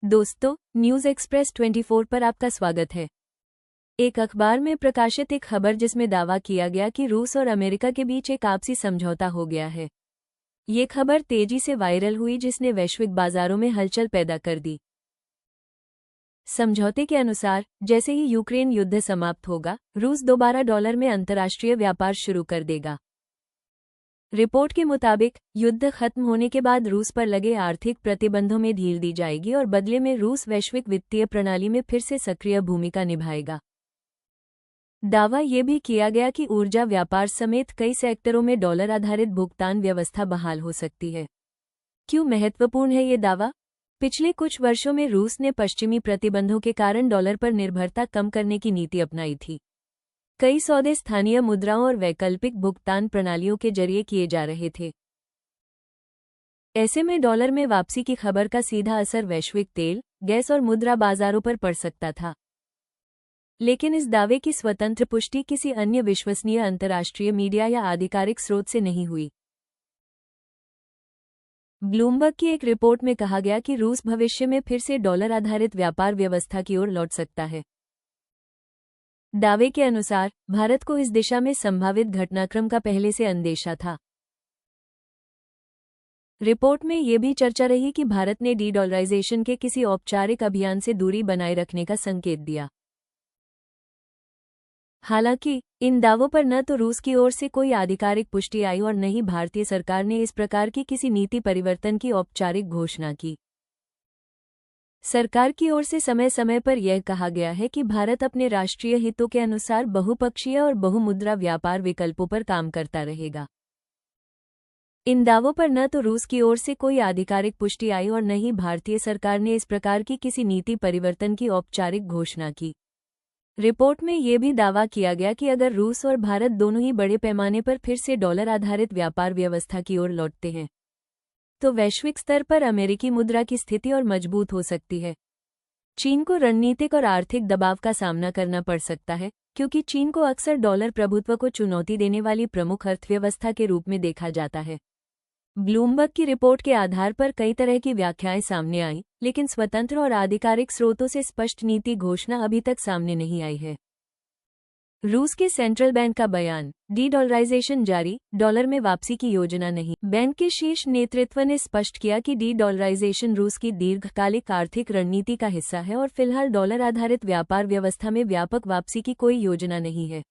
दोस्तों, news express 24 पर आपका स्वागत है। एक अखबार में प्रकाशित एक खबर जिसमें दावा किया गया कि रूस और अमेरिका के बीच एक आपसी समझौता हो गया है। ये खबर तेजी से वायरल हुई जिसने वैश्विक बाजारों में हलचल पैदा कर दी। समझौते के अनुसार, जैसे ही यूक्रेन युद्ध समाप्त होगा, रूस दोबारा डॉलर में अंतर्राष्ट्रीय व्यापार शुरू कर देगा। रिपोर्ट के मुताबिक, युद्ध खत्म होने के बाद रूस पर लगे आर्थिक प्रतिबंधों में ढील दी जाएगी और बदले में रूस वैश्विक वित्तीय प्रणाली में फिर से सक्रिय भूमिका निभाएगा। दावा ये भी किया गया कि ऊर्जा व्यापार समेत कई सेक्टरों में डॉलर आधारित भुगतान व्यवस्था बहाल हो सकती है। क्यों महत्वपूर्ण है ये दावा? पिछले कुछ वर्षों में रूस ने पश्चिमी प्रतिबंधों के कारण डॉलर पर निर्भरता कम करने की नीति अपनाई थी। कई सौदे स्थानीय मुद्राओं और वैकल्पिक भुगतान प्रणालियों के जरिए किए जा रहे थे। ऐसे में डॉलर में वापसी की खबर का सीधा असर वैश्विक तेल, गैस और मुद्रा बाजारों पर पड़ सकता था। लेकिन इस दावे की स्वतंत्र पुष्टि किसी अन्य विश्वसनीय अंतर्राष्ट्रीय मीडिया या आधिकारिक स्रोत से नहीं हुई। ब्लूमबर्ग की एक रिपोर्ट में कहा गया कि रूस भविष्य में फिर से डॉलर आधारित व्यापार व्यवस्था की ओर लौट सकता है। दावे के अनुसार, भारत को इस दिशा में संभावित घटनाक्रम का पहले से अंदेशा था। रिपोर्ट में ये भी चर्चा रही कि भारत ने डी-डॉलराइजेशन के किसी औपचारिक अभियान से दूरी बनाए रखने का संकेत दिया। हालांकि, इन दावों पर न तो रूस की ओर से कोई आधिकारिक पुष्टि आई और न ही भारतीय सरकार ने इस प्रकार की किसी नीति परिवर्तन की औपचारिक घोषणा की। सरकार की ओर से समय समय पर यह कहा गया है कि भारत अपने राष्ट्रीय हितों के अनुसार बहुपक्षीय और बहुमुद्रा व्यापार विकल्पों पर काम करता रहेगा। इन दावों पर न तो रूस की ओर से कोई आधिकारिक पुष्टि आई और न ही भारतीय सरकार ने इस प्रकार की किसी नीति परिवर्तन की औपचारिक घोषणा की। रिपोर्ट में यह भी दावा किया गया कि अगर रूस और भारत दोनों ही बड़े पैमाने पर फिर से डॉलर आधारित व्यापार व्यवस्था की ओर लौटते हैं, तो वैश्विक स्तर पर अमेरिकी मुद्रा की स्थिति और मजबूत हो सकती है। चीन को रणनीतिक और आर्थिक दबाव का सामना करना पड़ सकता है, क्योंकि चीन को अक्सर डॉलर प्रभुत्व को चुनौती देने वाली प्रमुख अर्थव्यवस्था के रूप में देखा जाता है। ब्लूमबर्ग की रिपोर्ट के आधार पर कई तरह की व्याख्याएं सामने आईं, लेकिन स्वतंत्र और आधिकारिक स्रोतों से स्पष्ट नीति घोषणा अभी तक सामने नहीं आई है। रूस के सेंट्रल बैंक का बयान, डी-डॉलराइजेशन जारी, डॉलर में वापसी की योजना नहीं। बैंक के शीर्ष नेतृत्व ने स्पष्ट किया कि डी-डॉलराइजेशन रूस की दीर्घकालिक आर्थिक रणनीति का हिस्सा है और फिलहाल डॉलर आधारित व्यापार व्यवस्था में व्यापक वापसी की कोई योजना नहीं है।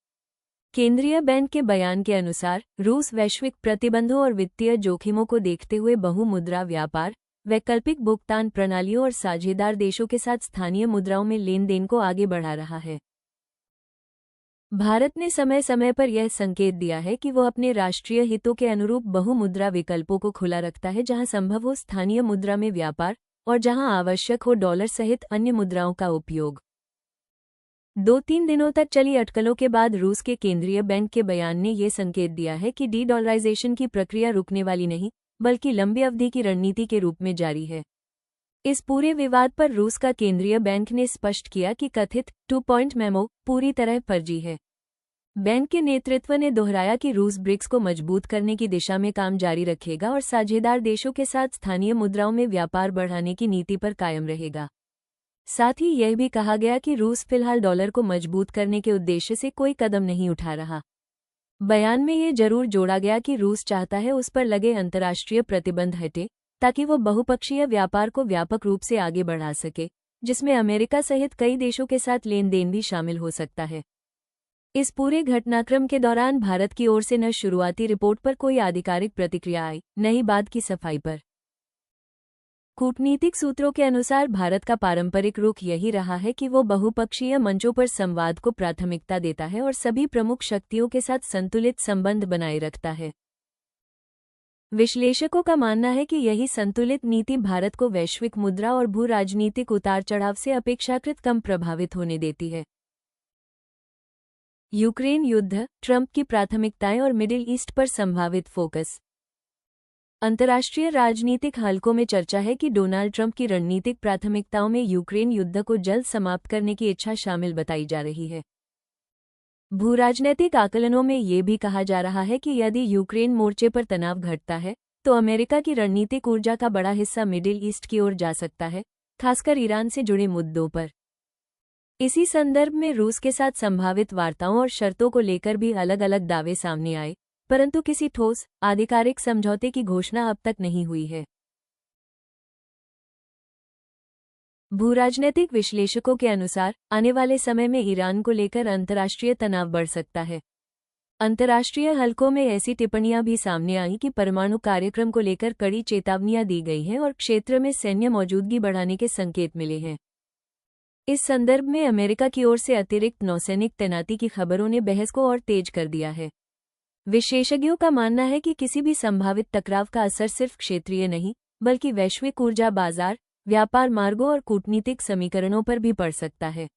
केंद्रीय बैंक के बयान के अनुसार, रूस वैश्विक प्रतिबंधों और वित्तीय जोखिमों को देखते हुए बहुमुद्रा व्यापार, वैकल्पिक भुगतान प्रणालियों और साझेदार देशों के साथ स्थानीय मुद्राओं में लेन देन को आगे बढ़ा रहा है। भारत ने समय समय पर यह संकेत दिया है कि वो अपने राष्ट्रीय हितों के अनुरूप बहुमुद्रा विकल्पों को खुला रखता है, जहां संभव हो स्थानीय मुद्रा में व्यापार और जहां आवश्यक हो डॉलर सहित अन्य मुद्राओं का उपयोग। 2-3 दिनों तक चली अटकलों के बाद रूस के केंद्रीय बैंक के बयान ने यह संकेत दिया है कि डी-डॉलराइजेशन की प्रक्रिया रुकने वाली नहीं, बल्कि लंबी अवधि की रणनीति के रूप में जारी है। इस पूरे विवाद पर रूस का केंद्रीय बैंक ने स्पष्ट किया कि कथित 2 पॉइंट मेमो पूरी तरह फर्जी है। बैंक के नेतृत्व ने दोहराया कि रूस ब्रिक्स को मजबूत करने की दिशा में काम जारी रखेगा और साझेदार देशों के साथ स्थानीय मुद्राओं में व्यापार बढ़ाने की नीति पर कायम रहेगा। साथ ही यह भी कहा गया कि रूस फिलहाल डॉलर को मजबूत करने के उद्देश्य से कोई कदम नहीं उठा रहा। बयान में ये जरूर जोड़ा गया कि रूस चाहता है उस पर लगे अंतर्राष्ट्रीय प्रतिबंध हटे, ताकि वो बहुपक्षीय व्यापार को व्यापक रूप से आगे बढ़ा सके, जिसमें अमेरिका सहित कई देशों के साथ लेन देन भी शामिल हो सकता है। इस पूरे घटनाक्रम के दौरान भारत की ओर से न शुरुआती रिपोर्ट पर कोई आधिकारिक प्रतिक्रिया आई, न ही बाद की सफाई पर। कूटनीतिक सूत्रों के अनुसार भारत का पारंपरिक रुख यही रहा है कि वो बहुपक्षीय मंचों पर संवाद को प्राथमिकता देता है और सभी प्रमुख शक्तियों के साथ संतुलित संबंध बनाए रखता है। विश्लेषकों का मानना है कि यही संतुलित नीति भारत को वैश्विक मुद्रा और भू राजनीतिक उतार चढ़ाव से अपेक्षाकृत कम प्रभावित होने देती है। यूक्रेन युद्ध, ट्रंप की प्राथमिकताएं और मिडिल ईस्ट पर संभावित फोकस। अंतर्राष्ट्रीय राजनीतिक हलकों में चर्चा है कि डोनाल्ड ट्रंप की रणनीतिक प्राथमिकताओं में यूक्रेन युद्ध को जल्द समाप्त करने की इच्छा शामिल बताई जा रही है। भूराजनैतिक आकलनों में ये भी कहा जा रहा है कि यदि यूक्रेन मोर्चे पर तनाव घटता है, तो अमेरिका की रणनीतिक ऊर्जा का बड़ा हिस्सा मिडिल ईस्ट की ओर जा सकता है, खासकर ईरान से जुड़े मुद्दों पर। इसी संदर्भ में रूस के साथ संभावित वार्ताओं और शर्तों को लेकर भी अलग अलग दावे सामने आए, परंतु किसी ठोस, आधिकारिक समझौते की घोषणा अब तक नहीं हुई है। भूराजनैतिक विश्लेषकों के अनुसार आने वाले समय में ईरान को लेकर अंतर्राष्ट्रीय तनाव बढ़ सकता है। अंतर्राष्ट्रीय हलकों में ऐसी टिप्पणियां भी सामने आईं कि परमाणु कार्यक्रम को लेकर कड़ी चेतावनियां दी गई हैं और क्षेत्र में सैन्य मौजूदगी बढ़ाने के संकेत मिले हैं। इस संदर्भ में अमेरिका की ओर से अतिरिक्त नौसैनिक तैनाती की खबरों ने बहस को और तेज कर दिया है। विशेषज्ञों का मानना है कि किसी भी संभावित टकराव का असर सिर्फ क्षेत्रीय नहीं, बल्कि वैश्विक ऊर्जा बाजार, व्यापार मार्गों और कूटनीतिक समीकरणों पर भी पड़ सकता है।